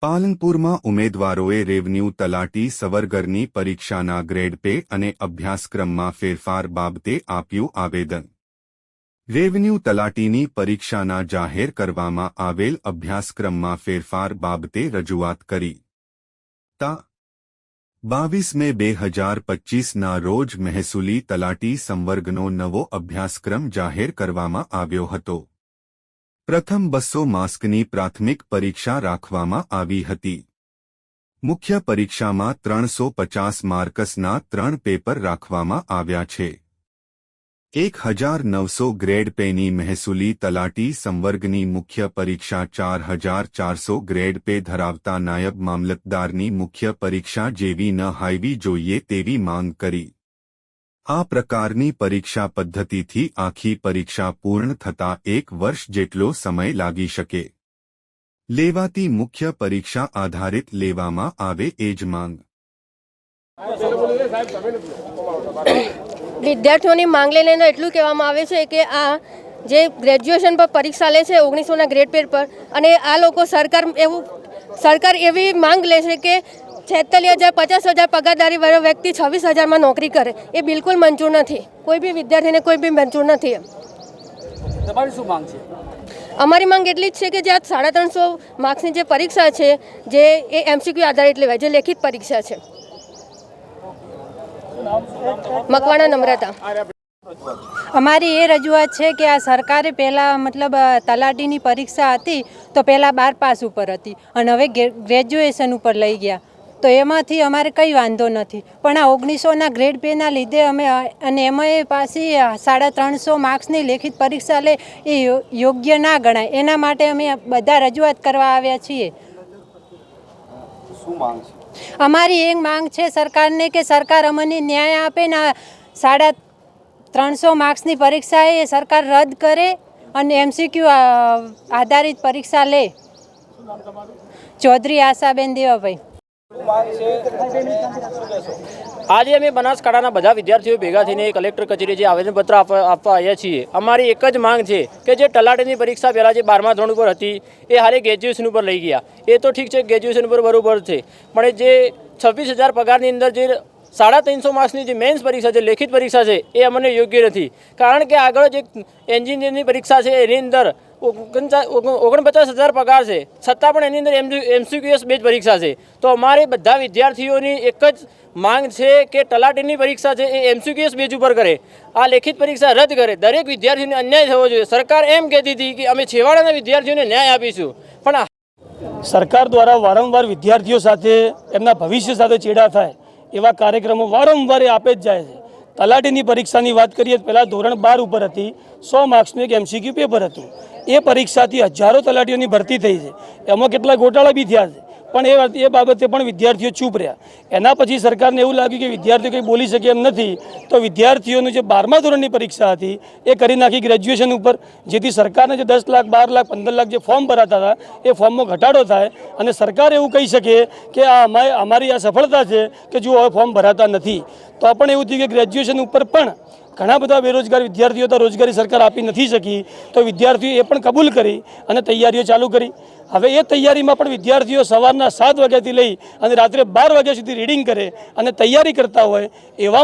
પાલનપુરમાં ઉમેદવારોએ રેવન્યુ તલાટી સવર્ગરની પરીક્ષાના ગ્રેડ પે અને અભ્યાસક્રમમાં ફેરફાર બાબતે આપ્યું આવેદન। રેવન્યુ તલાટીની પરીક્ષાના જાહેર કરવામાં આવેલ અભ્યાસક્રમમાં ફેરફાર બાબતે રજૂઆત કરી। તા 22 મે 2025ના રોજ મહેસૂલી તલાટી સંવર્ગનો નવો અભ્યાસક્રમ જાહેર કરવામાં આવ્યો હતો। પ્રથમ 200 માર્ક્સની પ્રાથમિક પરીક્ષા રાખવામાં આવી હતી। મુખ્ય પરીક્ષામાં 350 માર્ક્સના 3 પેપર રાખવામાં આવ્યા છે। 1900 ગ્રેડ પેની મહેસૂલી તલાટી સંવર્ગની મુખ્ય પરીક્ષા 4400 ગ્રેડ પે ધરાવતા નાયબ મામલતદારની મુખ્ય પરીક્ષા જેવી ન હોવી જોઈએ તેવી માંગ કરી। આ પ્રકારની પરીક્ષા પદ્ધતિથી આખી પરીક્ષા પૂર્ણ થતા 1 વર્ષ જેટલો સમય લાગી શકે। લેવાતી મુખ્ય પરીક્ષા આધારિત લેવામાં આવે એ જ માંગ। વિદ્યાર્થીઓની માંગ લઈને એટલું કહેવામાં આવે છે કે આ જે ગ્રેજ્યુએશન પર પરીક્ષા લે છે 1900ના ગ્રેડ પેર પર, અને આ લોકો સરકાર એવી માંગ લે છે કે 46,000 50,000 પગારદારી વાળો વ્યક્તિ 26,000માં નોકરી કરે, એ બિલકુલ મંજૂર નથી। કોઈ બી વિદ્યાર્થીને કોઈ બી મંજૂર નથી। તમારી શું માંગ છે? અમારી માંગ એટલી જ છે કે જે 350 માર્ક્સની જે પરીક્ષા છે જે એ એમસીક્યુ આધારિત લેવાય, જે લેખિત પરીક્ષા છે। મકવાણા નમ્રતા। અમારી એ રજૂઆત છે કે આ સરકારે પહેલાં તલાટીની પરીક્ષા હતી તો પહેલાં 12 પાસ ઉપર હતી અને હવે ગ્રેજ્યુએશન ઉપર લઈ ગયા, તો એમાંથી અમારે કંઈ વાંધો નથી, પણ આ 1900ના ગ્રેડ પેના લીધે અમે અને એમાં પાછી 350 માર્ક્સની લેખિત પરીક્ષા લે એ યોગ્ય ના ગણાય। એના માટે અમે બધા રજૂઆત કરવા આવ્યા છીએ। શું માંગ છે? અમારી એક માંગ છે સરકારને કે સરકાર અમને ન્યાય આપે ને 350 માર્ક્સની પરીક્ષા એ સરકાર રદ કરે અને એમસીક્યુ આધારિત પરીક્ષા લે। ચૌધરી આશાબેન દેવાભાઈ। આજે અમે બનાસકાંઠાના બધા વિદ્યાર્થીઓ ભેગા થઈને કલેક્ટર કચેરી જે આવેદનપત્ર આપવા આવ્યા છીએ। અમારી એક જ માંગ છે કે જે તલાટીની પરીક્ષા પહેલાં જે 12મા ધોરણ ઉપર હતી એ હાલે ગ્રેજ્યુએશન ઉપર લઈ ગયા। એ તો ઠીક છે, ગ્રેજ્યુએશન ઉપર બરાબર છે, પણ જે 26,000 પગારની અંદર જે 350 માર્ક્સની જે મેન્સ પરીક્ષા છે, લેખિત પરીક્ષા છે, એ અમને યોગ્ય નથી। કારણ કે આગળ જે એન્જિનિયરની પરીક્ષા છે એની અંદર 49,000 પગાર છે, છતાં પણ એની અંદર એમસીક્યુએસ બેઝ પરીક્ષા છે। તો અમારે બધા વિદ્યાર્થીઓની એક જ માંગ છે કે તલાટીની પરીક્ષા છે એ એમસીક્યુએસ બેઝ ઉપર કરે, આ લેખિત પરીક્ષા રદ કરે। દરેક વિદ્યાર્થીઓને અન્યાય થવો જોઈએ। સરકાર એમ કહેતી હતી કે અમે છેવાડાના વિદ્યાર્થીઓને ન્યાય આપીશું, પણ સરકાર દ્વારા વારંવાર વિદ્યાર્થીઓ સાથે એમના ભવિષ્ય સાથે ચેડા થાય એવા કાર્યક્રમો વારંવાર આપે જ જાય છે। તલાટીની પરીક્ષાની વાત કરીએ તો પહેલાં ધોરણ 12 ઉપર હતી, 100 માર્ક્સનું એક એમસીક્યુ પેપર હતું। એ પરીક્ષાથી હજારો તલાટીઓની ભરતી થઈ છે, એમાં કેટલા ગોટાળા બી થયા છે, પણ એ બાબતે પણ વિદ્યાર્થીઓ ચૂપ રહ્યા। એના પછી સરકારને એવું લાગ્યું કે વિદ્યાર્થીઓ કંઈ બોલી શકે એમ નથી, તો વિદ્યાર્થીઓનું જે 12મા ધોરણની પરીક્ષા હતી એ કરી નાખી ગ્રેજ્યુએશન ઉપર, જેથી સરકારને જે 10 લાખ 12 લાખ 15 લાખ જે ફોર્મ ભરાતા હતા એ ફોર્મમાં ઘટાડો થાય અને સરકાર એવું કહી શકે કે આ અમારી આ સફળતા છે કે જો હવે ફોર્મ ભરાતા નથી। તો પણ એવું થયું કે ગ્રેજ્યુએશન ઉપર પણ ઘણા બધા બેરોજગાર વિદ્યાર્થીઓ તો રોજગારી સરકાર આપી નથી શકી, તો વિદ્યાર્થીઓ એ પણ કબૂલ કરી અને તૈયારીઓ ચાલુ કરી। હવે એ તૈયારીમાં પણ વિદ્યાર્થીઓ સવારના 7 વાગ્યાથી લઈ અને રાત્રે 12 વાગ્યા સુધી રીડિંગ કરે અને તૈયારી કરતા હોય એવા